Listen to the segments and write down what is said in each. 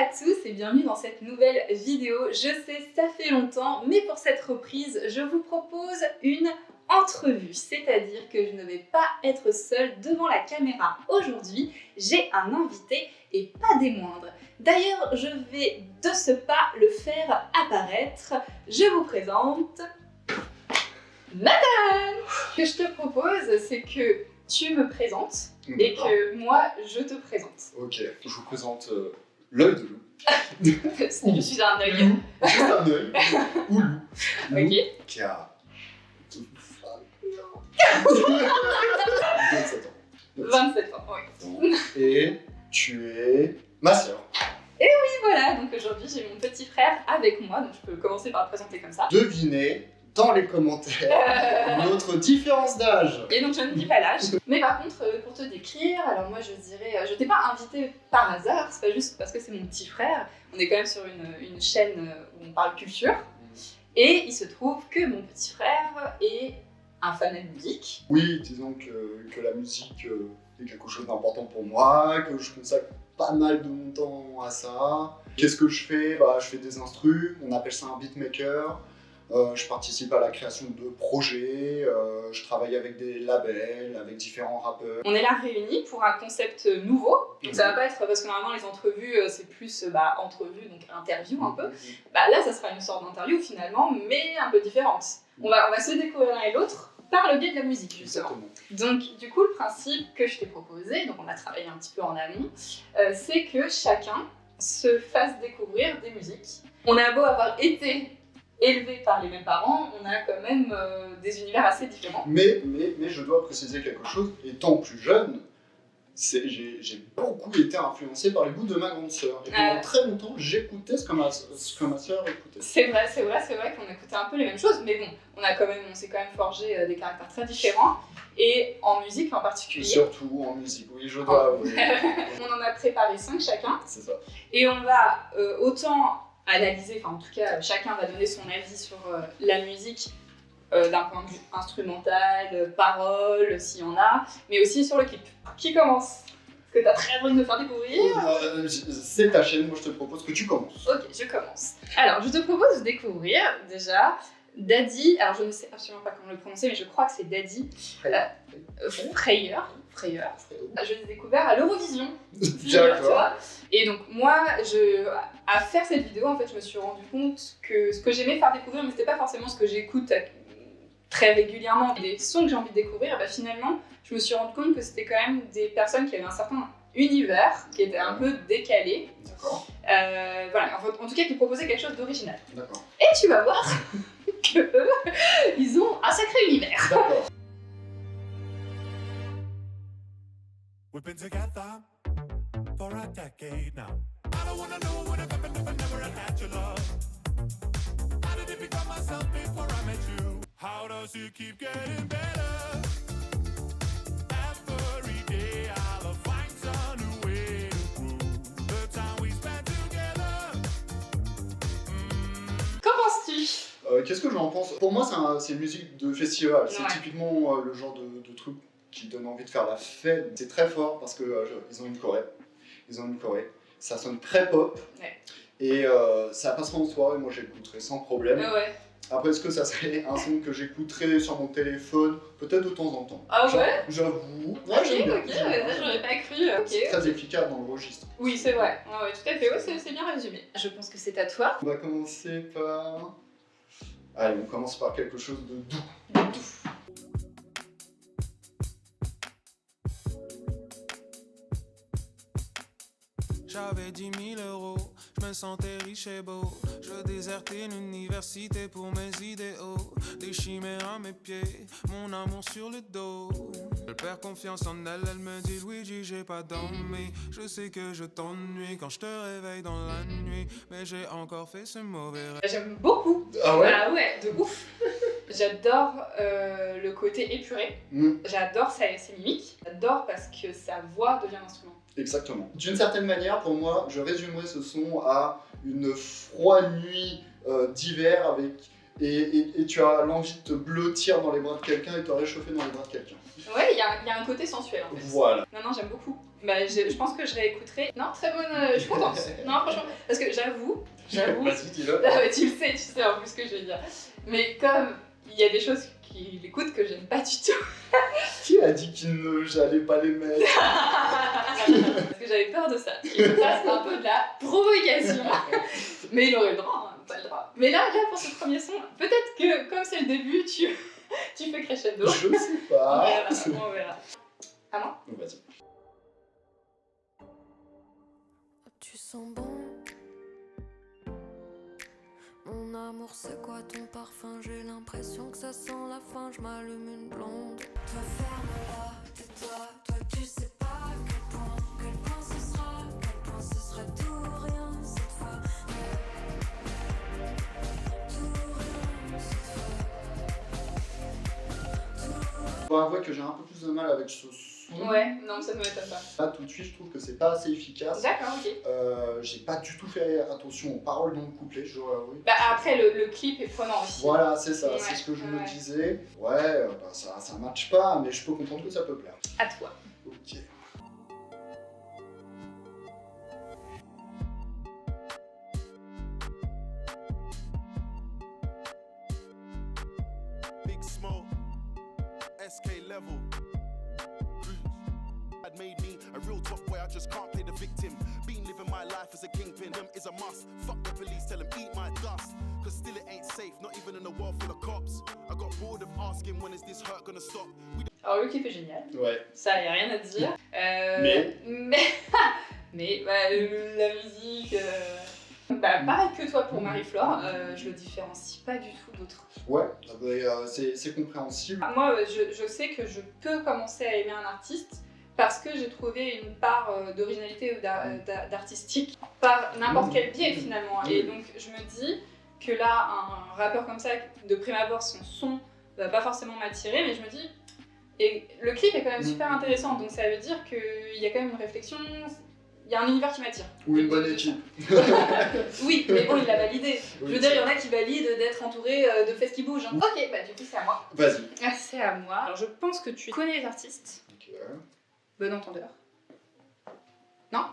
à tous et bienvenue dans cette nouvelle vidéo. Je sais, ça fait longtemps, mais pour cette reprise, je vous propose une entrevue, c'est-à-dire que je ne vais pas être seule devant la caméra. Aujourd'hui, j'ai un invité et pas des moindres. D'ailleurs, je vais de ce pas le faire apparaître. Je vous présente Nathan. Ce que je te propose, c'est que tu me présentes et que moi, je te présente. Ok, je vous présente l'œil de loup. Je suis un œil. Juste un œil, ou loup. Loup Ok. qui a 27 ans. 27 ans, oui. Et tu es ma sœur. Et voilà, donc aujourd'hui j'ai mon petit frère avec moi, donc je peux commencer par le présenter comme ça. Devinez dans les commentaires notre différence d'âge. Et donc je ne dis pas l'âge, mais par contre pour te décrire, alors moi je dirais, je t'ai pas invité par hasard, c'est pas juste parce que c'est mon petit frère, on est quand même sur une chaîne où on parle culture, et il se trouve que mon petit frère est un fan de musique. Oui, disons que la musique est quelque chose d'important pour moi, que je consacre pas mal de mon temps à ça. Qu'est-ce que je fais? Je fais des instrus, on appelle ça un beatmaker. Je participe à la création de projets, je travaille avec des labels, avec différents rappeurs. On est là réunis pour un concept nouveau, donc ça va pas être, parce que normalement les entrevues c'est plus entrevue, donc interview un peu. Là ça sera une sorte d'interview finalement, mais un peu différente. On va se découvrir l'un et l'autre par le biais de la musique justement. Exactement. Donc du coup le principe que je t'ai proposé, donc on a travaillé un petit peu en amont, c'est que chacun se fasse découvrir des musiques. On a beau avoir été élevés par les mêmes parents, on a quand même des univers assez différents. Mais je dois préciser quelque chose, étant plus jeune, j'ai beaucoup été influencé par les goûts de ma grande sœur. Et pendant très longtemps, j'écoutais ce que ma sœur écoutait. C'est vrai qu'on écoutait un peu les mêmes choses, mais bon, on s'est quand même forgé des caractères très différents, et en musique en particulier. Surtout en musique, oui, je dois avouer. On en a préparé 5 chacun, C'est ça. et on va autant analyser, enfin en tout cas chacun va donner son avis sur la musique d'un point de vue instrumental, paroles s'il y en a, mais aussi sur le clip. Qui commence? Parce que t'as très envie de me faire découvrir. C'est ta chaîne, moi je te propose que tu commences. Ok, je commence. Alors je te propose de découvrir déjà Daddy, alors je ne sais absolument pas comment le prononcer, mais je crois que c'est Daddy Freyer. Je l'ai découvert à l'Eurovision. D'accord. Et donc moi, à faire cette vidéo, en fait, je me suis rendu compte que ce que j'aimais faire découvrir, mais c'était pas forcément ce que j'écoute très régulièrement. Les sons que j'ai envie de découvrir, finalement, je me suis rendu compte que c'était quand même des personnes qui avaient un certain univers, qui était un peu décalé. D'accord. Voilà, en tout cas, qui proposait quelque chose d'original. D'accord. Et tu vas voir que eux, ils ont un sacré univers. D'accord. We've been together for a decade now. I don't wanna know what happened if I never had your love. How did it become myself before I met you? How does it keep getting better? Every day I'll find some new way to prove the time we spent together. Qu'en penses-tu? Qu'est-ce que j'en pense? Pour moi, c'est une musique de festival. C'est Ouais. typiquement le genre de truc qui donne envie de faire la fête. C'est très fort parce que ils ont une choré. Ça sonne très pop. Ouais. Et ça passera en soirée, moi j'écouterai sans problème. Ouais. Après, est-ce que ça serait un son que j'écouterais sur mon téléphone? Peut-être de temps en temps. Ah ouais? J'avoue. Ouais, Ok, j'aime bien. ok, ça j'aurais pas cru. C'est Ok. très efficace dans le registre. Oui, c'est vrai. Ouais, tout à fait. Ouais, c'est bien résumé. Je pense que c'est à toi. On va commencer par... Allez, on commence par quelque chose de doux. J'avais 10 000 euros, je me sentais riche et beau. Je désertais l'université pour mes idéaux. Des chimères à mes pieds, mon amour sur le dos. Elle perd confiance en elle, elle me dit Luigi, j'ai pas dormi. Je sais que je t'ennuie quand je te réveille dans la nuit. Mais j'ai encore fait ce mauvais rêve. J'aime beaucoup. Ah ouais? Ah ouais, de ouf. J'adore le côté épuré. J'adore ses mimiques. J'adore parce que sa voix devient un instrument. Exactement. D'une certaine manière, pour moi, je résumerais ce son à une froide nuit d'hiver avec... Et tu as l'envie de te blottir dans les bras de quelqu'un et te réchauffer dans les bras de quelqu'un. Ouais, il y a un côté sensuel en fait. Voilà. Non, j'aime beaucoup. Bah, je pense que je réécouterai. Non, très bonne. Je suis contente. Non, franchement, parce que j'avoue. Vas-y, dis-le. Ah ouais, tu le sais en plus ce que je vais dire. Mais comme il y a des choses qu'il écoute que j'aime pas du tout. Qui a dit j'allais pas les mettre? Parce que j'avais peur de ça. Et ça, c'est un peu de la provocation. Mais il aurait le droit, hein, pas le droit. Mais là, pour ce premier son, peut-être que comme c'est le début, tu fais crescendo. Je sais pas. On verra. À moi? Vas-y. Tu sens bon. Mon amour, c'est quoi ton parfum? J'ai l'impression que ça sent la fin. Je m'allume une blonde. Toi, ferme-la, tais-toi. Toi, tu sais pas à quel point ce sera tout ou rien cette fois. Tout ou rien cette fois. Je dois avouer que j'ai un peu plus de mal avec ce son. Ouais, non, ça ne m'étonne pas. Là, tout de suite, je trouve que c'est pas assez efficace. D'accord, ok. J'ai pas du tout fait attention aux paroles dans le couplet, je dois avouer. Bah après, le clip est prenant aussi. Voilà, c'est ça, Ouais, c'est ce que je me ouais. disais. Ouais, bah, ça matche pas, mais je peux comprendre que ça peut plaire. À toi. Ok. Big Smoke, SK level. Had made me a real tough boy, I just can't play the victim. Been living my life as a kingpin, them is a must. Fuck the police, tell them eat my dust. Cause still it ain't safe, not even in a world full of cops. I got bored of asking when is this hurt gonna stop. Alors le clip est génial. Ouais. Ça, y a rien à dire. Mais la musique. Bah, pareil que toi pour Marie-Flore, je le différencie pas du tout d'autres. Ouais, c'est compréhensible. Moi, je sais que je peux commencer à aimer un artiste parce que j'ai trouvé une part d'originalité ou d'artistique par n'importe quel biais finalement. Et donc je me dis que là, un rappeur comme ça, de prime abord, son son va pas forcément m'attirer, mais je me dis. Et le clip est quand même super intéressant, donc ça veut dire qu'il y a quand même une réflexion. Il y a un univers qui m'attire. Ou une bonne équipe. Oui, mais bon, il l'a validé. Oui, je veux dire, il y en a qui valident d'être entouré de fesses qui bougent. Hein. Ok, bah du coup, c'est à moi. Vas-y. Ah, c'est à moi. Alors, je pense que tu connais les artistes. Ok. Bon entendeur. Non?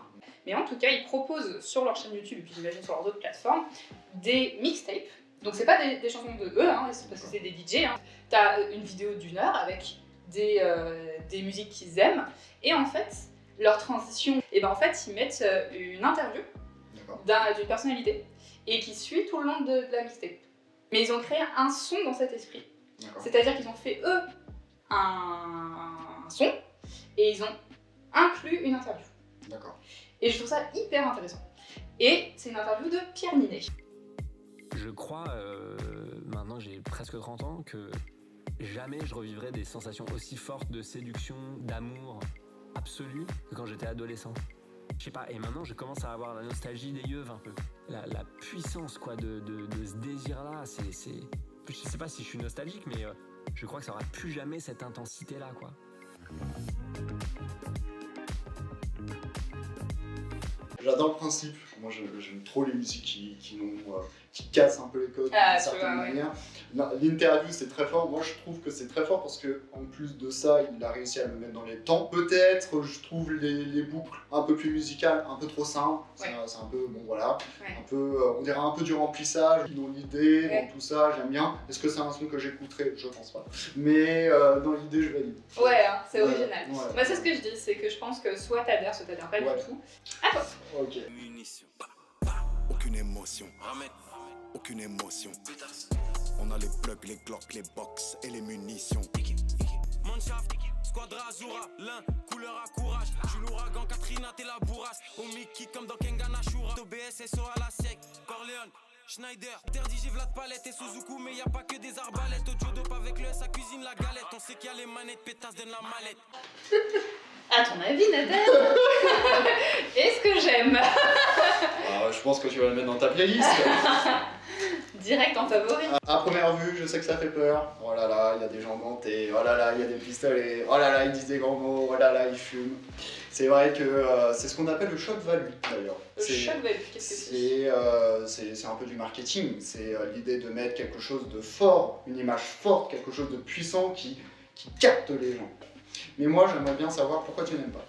Mais en tout cas, ils proposent sur leur chaîne YouTube, et puis j'imagine sur leurs autres plateformes, des mixtapes. Donc, c'est pas des chansons de eux, hein, c'est parce que c'est des DJ. Hein. T'as une vidéo d'1 heure avec des musiques qu'ils aiment. Et en fait, leur transition, et ben en fait, ils mettent une interview d'une personnalité et qui suit tout le long de la mixtape. Mais ils ont créé un son dans cet esprit. C'est-à-dire qu'ils ont fait, eux, un son et ils ont inclus une interview. D'accord. Et je trouve ça hyper intéressant. Et c'est une interview de Pierre Ninet. Je crois, maintenant j'ai presque 30 ans, que jamais je revivrai des sensations aussi fortes de séduction, d'amour absolu que quand j'étais adolescent. Je sais pas, et maintenant je commence à avoir la nostalgie des yeux un peu. La puissance quoi de ce désir-là, c'est... Je sais pas si je suis nostalgique, mais je crois que ça aura plus jamais cette intensité-là, quoi. J'adore le principe. Moi, j'aime trop les musiques qui cassent un peu les codes d'une certaine manière. L'interview, c'est très fort. Moi, je trouve que c'est très fort parce que en plus de ça, il a réussi à le mettre dans les temps. Peut-être, je trouve les boucles un peu plus musicales, un peu trop simples. C'est un peu, bon voilà, un peu, on dirait un peu du remplissage dans l'idée, dans tout ça. J'aime bien. Est-ce que c'est un son que j'écouterai? Je pense pas. Mais dans l'idée, je valide. Ouais, hein, c'est original. Ouais. Moi, c'est ce que je dis, c'est que je pense que soit t'adhères pas du tout. À toi. Ok. Munitions. Aucune émotion. Aucune émotion. On a les plugs, les glocks, les box et les munitions. Manshaft, Squadra Azura, l'un, couleur à courage. Je suis l'ouragan, Katrina, t'es la bourrasse. Au Mickey comme dans Kengan Ashura. OBS, SO à la sec. Corleone, Schneider, Terdigé, Vlad Palette et Suzuku. Mais y a pas que des arbalètes. Au Jodop avec le S, à cuisine la galette. On sait qu'il y a les manettes, pétasse, donne la mallette. À ton avis, Nadège? Est-ce que j'aime? Je pense que tu vas le mettre dans ta playlist. Direct en favori. À première vue, je sais que ça fait peur. Oh là là, il y a des gens gantés. Oh là là, il y a des pistolets. Oh là là, ils disent des grands mots. Oh là là, ils fument. C'est vrai que c'est ce qu'on appelle le shock value d'ailleurs. Le shock value, qu'est-ce que c'est un peu du marketing. C'est l'idée de mettre quelque chose de fort, une image forte, quelque chose de puissant qui capte les gens. Mais moi, j'aimerais bien savoir pourquoi tu n'aimes pas.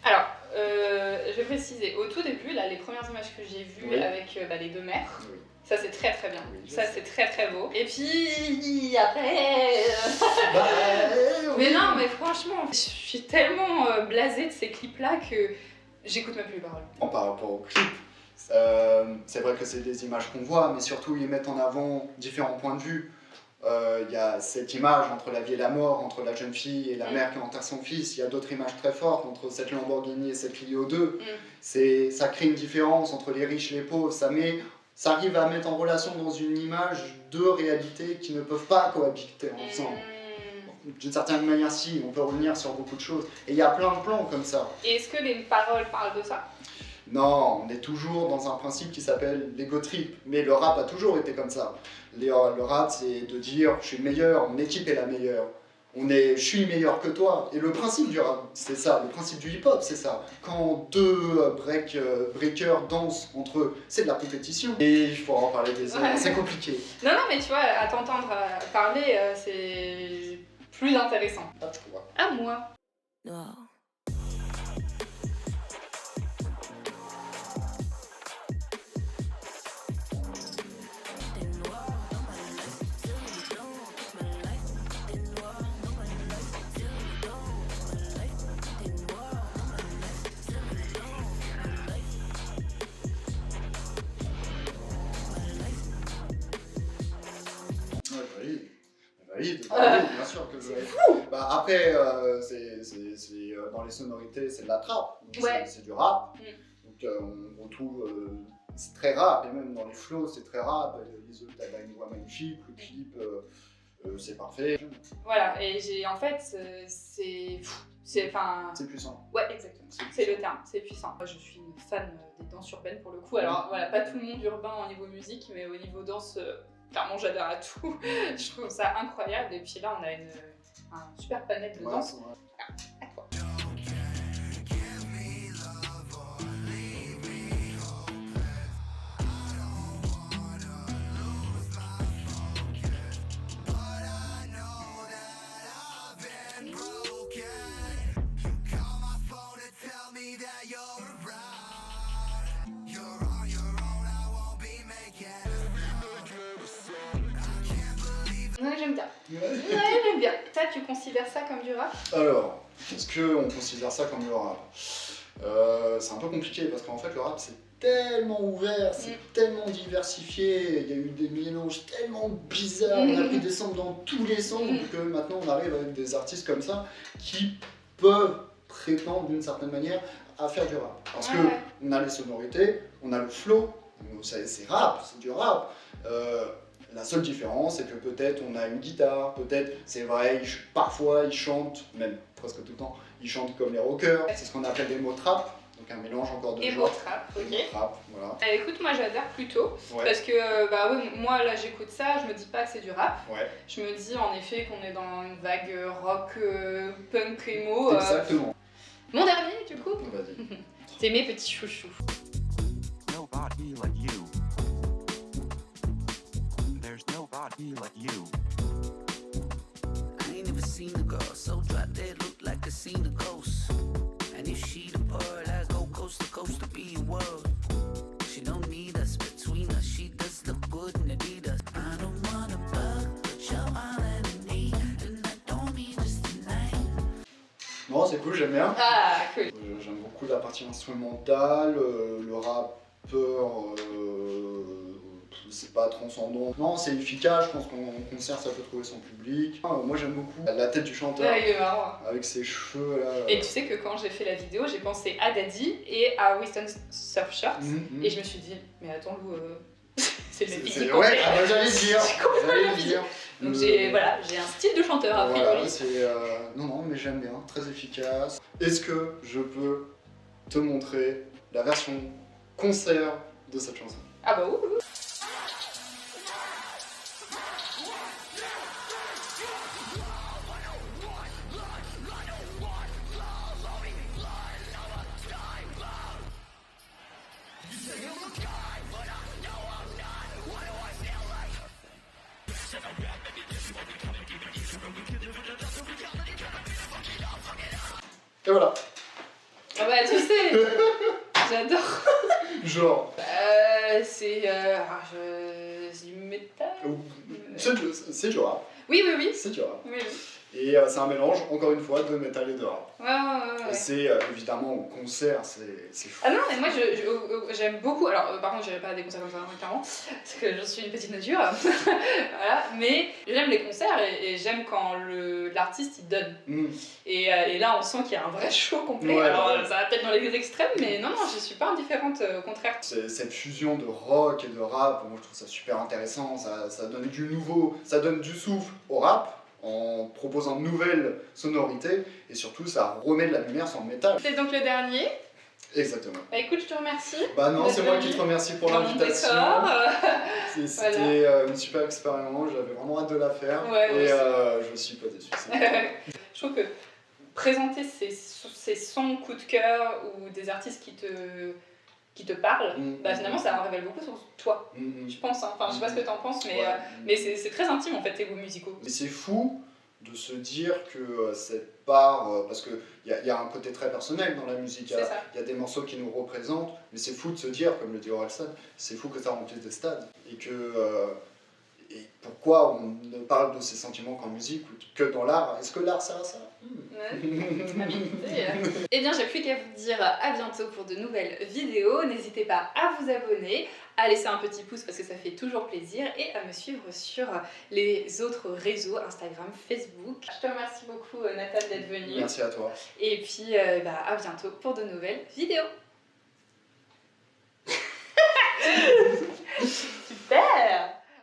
Alors, je vais préciser, au tout début, là, les premières images que j'ai vues Oui. avec les deux mères, Oui. ça c'est très très bien. Oui, je Ça sais. c'est très très beau. Et puis après. Bah, Mais oui. non, mais franchement, je suis tellement blasée de ces clips-là que j'écoute même plus les paroles. Par rapport au clip, c'est vrai que c'est des images qu'on voit, mais surtout ils mettent en avant différents points de vue. Il y a cette image entre la vie et la mort, entre la jeune fille et la mère qui enterre son fils. Il y a d'autres images très fortes entre cette Lamborghini et cette Clio 2. Ça crée une différence entre les riches et les pauvres. Ça arrive à mettre en relation dans une image deux réalités qui ne peuvent pas cohabiter ensemble. D'une certaine manière, si, on peut revenir sur beaucoup de choses. Et il y a plein de plans comme ça. Et est-ce que les paroles parlent de ça? Non, on est toujours dans un principe qui s'appelle l'ego trip. Mais le rap a toujours été comme ça. Le rap, c'est de dire je suis le meilleur, mon équipe est la meilleure. Je suis meilleur que toi. Et le principe du rap, c'est ça. Le principe du hip-hop, c'est ça. Quand deux breakers dansent entre eux, c'est de la compétition. Et il faut en parler des heures. C'est compliqué. Non, non, mais tu vois, à t'entendre parler, c'est plus intéressant. Ah, tu vois. À moi. Noir. Oui, bien sûr que je vais. Bah, après, dans les sonorités, c'est de la trappe, donc Ouais. c'est du rap. Donc on retrouve, c'est très rap, et même dans les flows, c'est très rap. Les autres, t'as une voix magnifique, le clip, c'est parfait. Voilà, et en fait, c'est puissant. ouais, exactement, c'est le terme, c'est puissant. Moi, je suis une fan des danses urbaines pour le coup, alors voilà, pas tout le monde urbain au niveau musique, mais au niveau danse, clairement j'adore à tout. Je trouve ça incroyable, et puis là on a un super panel de danse. Ouais. À toi. Ouais, j'aime bien. Ouais, j'aime bien. Toi, tu considères ça comme du rap? Alors, est-ce qu'on considère ça comme le rap? C'est un peu compliqué parce qu'en fait le rap c'est tellement ouvert, c'est tellement diversifié, il y a eu des mélanges tellement bizarres, on a pris des samples dans tous les sens que maintenant on arrive avec des artistes comme ça qui peuvent prétendre d'une certaine manière à faire du rap. Parce que on a les sonorités, on a le flow, c'est rap, c'est du rap. La seule différence, c'est que peut-être on a une guitare, peut-être, c'est vrai, parfois ils chantent, même presque tout le temps, ils chantent comme les rockers. C'est ce qu'on appelle des mots trap, donc un mélange encore de Et genres. trap, ok. Des mots trap, voilà. Écoute, moi j'adore plutôt, Ouais. parce que bah oui, moi là j'écoute ça, je me dis pas que c'est du rap. Ouais. Je me dis en effet qu'on est dans une vague rock, punk, emo. Exactement. Mon dernier du coup, Vas-y. c'est mes petits chouchous. Nobody like you. There's nobody like you. I ain't never seen a girl so drop dead, look like I seen a ghost. And if she the bird, I go coast to be a world. She don't need us between us, she does look good in Adidas. I don't wanna bug, but you're all I need, and I don't mean just tonight. Non, c'est cool, j'aime bien. Ah, cool. J'aime beaucoup la partie instrumentale, le rappeur, c'est pas transcendant. Non, c'est efficace, je pense qu'en concert ça peut trouver son public. Moi j'aime beaucoup la tête du chanteur, Ouais, il est marrant. avec ses cheveux là. Et tu sais que quand j'ai fait la vidéo, j'ai pensé à Daddy et à Winston Surfshirt. Et je me suis dit, mais attends Lou, c'est le même physique. Ouais, j'allais le dire. C'est complètement J'allais le le physique. dire. Donc j'ai un style de chanteur a priori. Voilà, c'est non, mais j'aime bien, très efficace. Est-ce que je peux te montrer la version concert de cette chanson? Ah bah oui. Et voilà. Ah bah tu sais, J'adore. Genre, C'est du métal. c'est du rap. Oui, oui, oui. C'est du rap. Oui, oui. Et c'est un mélange, encore une fois, de métal et de rap. Ouais, ouais, ouais, ouais. Et c'est évidemment au concert, c'est fou. Ah non, mais moi j'aime beaucoup. Alors, par contre, j'irai pas à des concerts comme ça, clairement, parce que je suis une petite nature. Voilà. Mais j'aime les concerts et j'aime quand l'artiste il donne. Et là, on sent qu'il y a un vrai show complet. Ouais, alors, ouais. ça va peut-être dans les extrêmes, mais non, non, je suis pas indifférente, au contraire. Cette fusion de rock et de rap, moi je trouve ça super intéressant, ça donne du nouveau, ça donne du souffle au rap en proposant de nouvelles sonorités et surtout ça remet de la lumière sur le métal. C'est donc le dernier. Exactement. Bah écoute, je te remercie. Bah non, d'être c'est moi venu qui te remercie pour dans mon l'invitation. décor. C'était une super expérience, j'avais vraiment hâte de la faire Ouais, moi et aussi. je suis pas déçu. Je trouve que présenter ces sons coup de cœur ou des artistes qui te parlent, bah finalement ça en révèle beaucoup sur toi, je pense. Hein. Enfin, je sais pas ce que t'en penses, mais c'est très intime en fait, tes goûts musicaux. Mais c'est fou de se dire que cette part, parce qu'il y a un côté très personnel dans la musique, il y a des morceaux qui nous représentent, mais c'est fou de se dire, comme le dit Orelsan, c'est fou que ça remplisse des stades, et que... et pourquoi on ne parle de ces sentiments qu'en musique ou que dans l'art? Est-ce que l'art sert à ça? Eh bien, j'ai plus qu'à vous dire à bientôt pour de nouvelles vidéos. N'hésitez pas à vous abonner, à laisser un petit pouce parce que ça fait toujours plaisir et à me suivre sur les autres réseaux, Instagram, Facebook. Je te remercie beaucoup, Nathan, d'être venue. Merci à toi. Et puis, à bientôt pour de nouvelles vidéos.